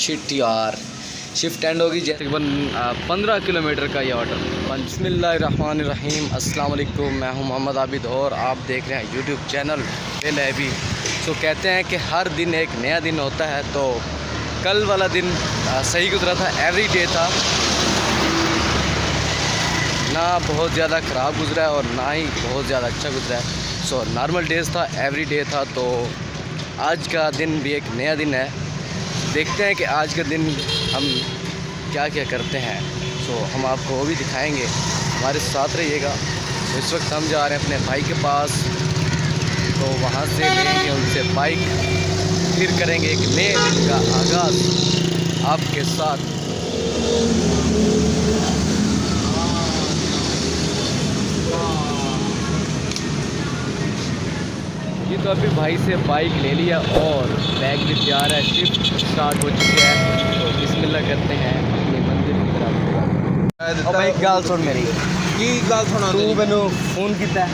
Shit यार, shift and होगी तकरीबन 15 किलोमीटर का ये ऑर्डर। बिस्मिल्लाहिर्रहमानिर्रहीम, अस्सलाम वालेकुम। मैं हूं मोहम्मद आबिद और आप देख रहे हैं यूट्यूब चैनल बेलैबी। तो कहते हैं कि हर दिन एक नया दिन होता है। तो कल वाला दिन सही गुजरा था, एवरी डे था, ना बहुत ज़्यादा ख़राब गुजरा है और ना ही बहुत ज़्यादा अच्छा गुजरा है। सो नॉर्मल डेज़ था, एवरी डे था। तो आज का दिन भी एक नया दिन है। देखते हैं कि आज का दिन हम क्या क्या करते हैं। सो हम आपको वो भी दिखाएंगे, हमारे साथ रहिएगा। तो इस वक्त हम जा रहे हैं अपने भाई के पास, तो वहाँ से लेंगे उनसे बाइक, फिर करेंगे एक नए दिन का आगाज़ आपके साथ। जी तो अभी भाई से बाइक ले लिया और बैग भी तैयार है, शिफ्ट स्टार्ट हो चुकी है। तो बिस्मिल्लाह करते हैं अपनी मंजिल की तरफ। और भाई गाल सुन मेरी की गल सुना तू मैनू फोन किया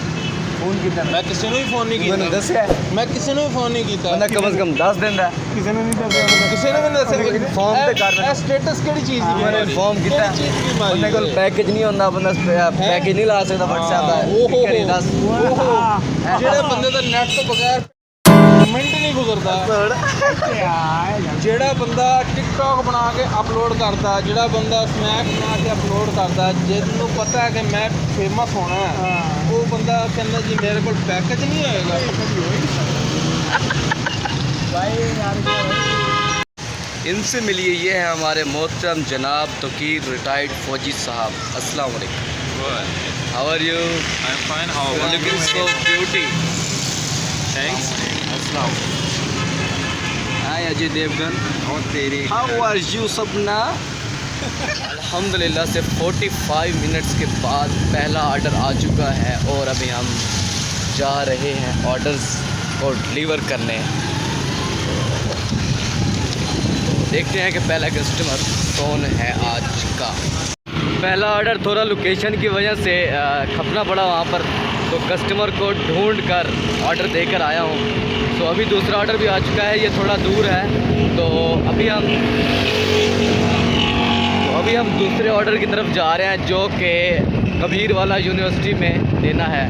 मैं किसी ने भी फोन नहीं मैंने किया। दसिया मैं किसी ने भी फोन नहीं किया। बंदा कम से कम 10 दिन है किसी ने नहीं दसिया। किसी ने भी नहीं दसिया। इन्फॉर्म ते कर मैंने स्टेटस केड़ी चीज दी मैंने इन्फॉर्म किया। बंदे कोल पैकेज नहीं होंदा, बंदा पैकेज नहीं ला सकदा WhatsApp दा घरे दस। जेड़ा बंदे दा नेट तो बगैर मिनट नहीं गुजरदा, जेड़ा बंदा टिकटॉक बना के अपलोड करदा, जेड़ा बंदा स्नैप बना के अपलोड करदा, जिन्हों पता है कि मैं फेमस होना है, वो बंदा कहना जी मेरे को पैकेज नहीं होएगा। इनसे मिलिए, ये है हमारे मोहतरम जनाब तकीर रिटायर्ड फौजी साहब। अस्सलाम वालेकुम। How are you? I am fine. How you looking so beauty. Thanks. अस्सलाम। हाय अजय देवगन। और तेरी हाउ आर यू सपना? अल्हम्दुलिल्लाह से 45 मिनट्स के बाद पहला ऑर्डर आ चुका है और अभी हम जा रहे हैं ऑर्डर्स को डिलीवर करने। देखते हैं कि पहला कस्टमर कौन है आज का। पहला ऑर्डर थोड़ा लोकेशन की वजह से खपना पड़ा वहाँ पर, तो कस्टमर को ढूंढ कर ऑर्डर देकर आया हूँ। तो अभी दूसरा ऑर्डर भी आ चुका है, ये थोड़ा दूर है। तो अभी हम दूसरे ऑर्डर की तरफ जा रहे हैं, जो कि कबीर वाला यूनिवर्सिटी में देना है।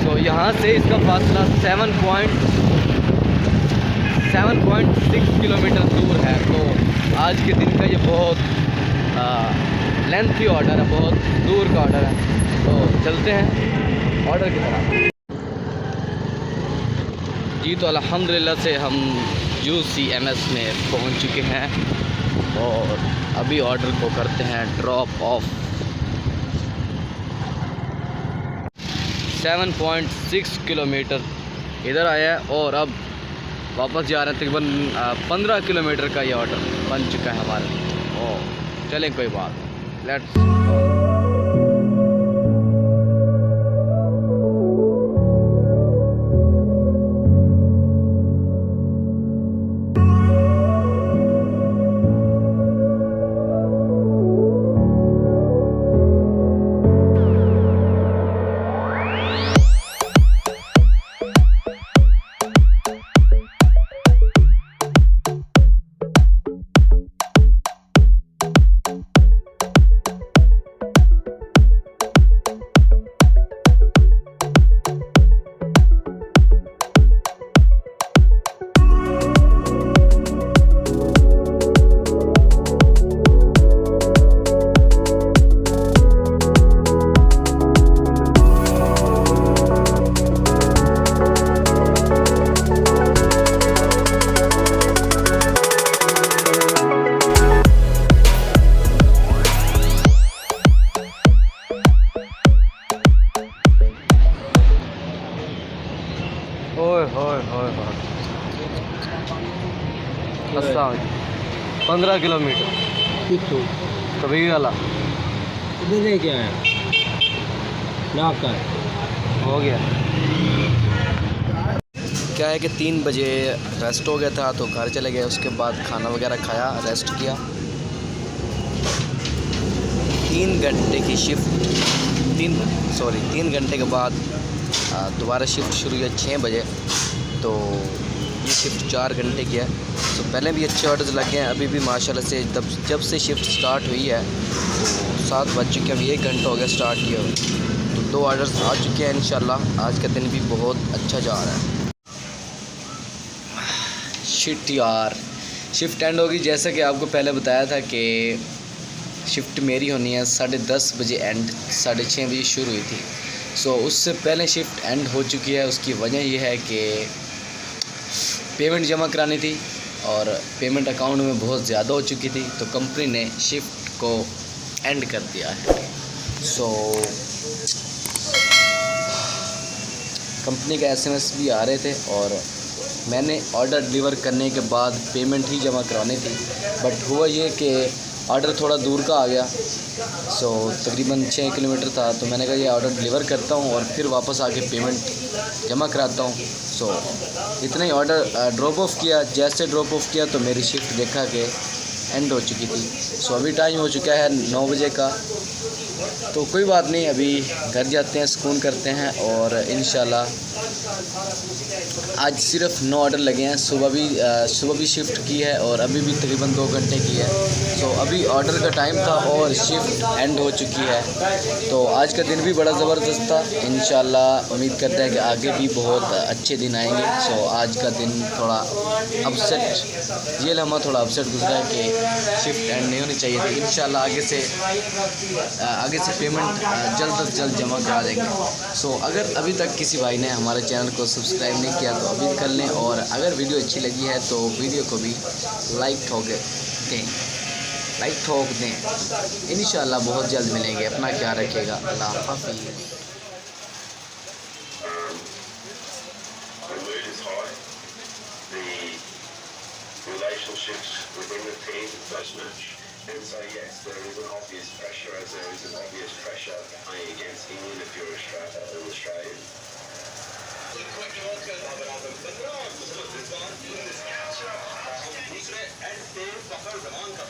तो यहाँ से इसका फासला 7.6 किलोमीटर दूर है। तो आज के दिन का ये बहुत लेंथी ऑर्डर है, बहुत दूर का ऑर्डर है। तो चलते हैं ऑर्डर की तरफ। जी तो अल्हम्दुलिल्लाह से हम UCMS में पहुंच चुके हैं और अभी ऑर्डर को करते हैं ड्रॉप ऑफ। 7.6 किलोमीटर इधर आया है और अब वापस जा रहे हैं। तकरीबन 15 किलोमीटर का ये ऑर्डर बन चुका है हमारा। और चलें, कोई बात, लेट्स। ओए होए होए होए, 15 किलोमीटर कबीर वाला इधर क्या है ना का हो गया। क्या है कि 3 बजे रेस्ट हो गया था, तो घर चले गए। उसके बाद खाना वगैरह खाया, रेस्ट किया। 3 घंटे की शिफ्ट, 3 घंटे के बाद दोबारा शिफ्ट शुरू हुई 6 बजे। तो शिफ्ट 4 घंटे की है। तो पहले भी अच्छे ऑर्डर्स लगे हैं, अभी भी माशाल्लाह से जब से शिफ्ट स्टार्ट हुई है तो 7 बज चुके हैं, अभी 1 घंटा हो गया स्टार्ट किया हुआ। तो 2 ऑर्डर्स आ चुके हैं। इंशाल्लाह आज का दिन भी बहुत अच्छा जा रहा है। शिट यार, शिफ्ट एंड होगी। जैसा कि आपको पहले बताया था कि शिफ्ट मेरी होनी है 10:30 बजे एंड 6:30 बजे शुरू हुई थी। सो उससे पहले शिफ्ट एंड हो चुकी है। उसकी वजह यह है कि पेमेंट जमा करानी थी और पेमेंट अकाउंट में बहुत ज़्यादा हो चुकी थी, तो कंपनी ने शिफ्ट को एंड कर दिया है। सो कंपनी का SMS भी आ रहे थे और मैंने ऑर्डर डिलीवर करने के बाद पेमेंट ही जमा करानी थी, बट हुआ ये कि ऑर्डर थोड़ा दूर का आ गया। सो तकरीबन 6 किलोमीटर था, तो मैंने कहा ये ऑर्डर डिलीवर करता हूँ और फिर वापस आके पेमेंट जमा कराता हूँ। सो इतना ही ऑर्डर ड्रॉप ऑफ किया। जैसे ड्रॉप ऑफ किया तो मेरी शिफ्ट देखा कि एंड हो चुकी थी। सो अभी टाइम हो चुका है 9 बजे का, तो कोई बात नहीं, अभी घर जाते हैं, सुकून करते हैं और इंशाल्लाह आज सिर्फ 9 ऑर्डर लगे हैं। सुबह भी शिफ्ट की है और अभी भी तकरीबन 2 घंटे की है। सो अभी ऑर्डर का टाइम था और शिफ्ट एंड हो चुकी है। तो आज का दिन भी बड़ा ज़बरदस्त था। इंशाल्लाह उम्मीद करते हैं कि आगे भी बहुत अच्छे दिन आएंगे। सो आज का दिन थोड़ा अपसेट, ये लम्हा थोड़ा अपसेट गुजरा है कि शिफ्ट एंड नहीं होनी चाहिए थी। इंशाल्लाह आगे से पेमेंट जल्द से जल्द जमा करा देंगे। सो अगर अभी तक किसी भाई ने हमारे चैनल को सब्सक्राइब नहीं किया तो अभी कर लें, और अगर वीडियो अच्छी लगी है तो वीडियो को भी लाइक ठोक दें। इंशाल्लाह बहुत जल्द मिलेंगे। अपना ख्याल रखिएगा। अल्लाह हाफ़िज़। Relationships within the team does match, and so yes, there is an obvious pressure, as there is an obvious pressure playing against England if you're an Australian. दूसरे एंड से फखर जमान का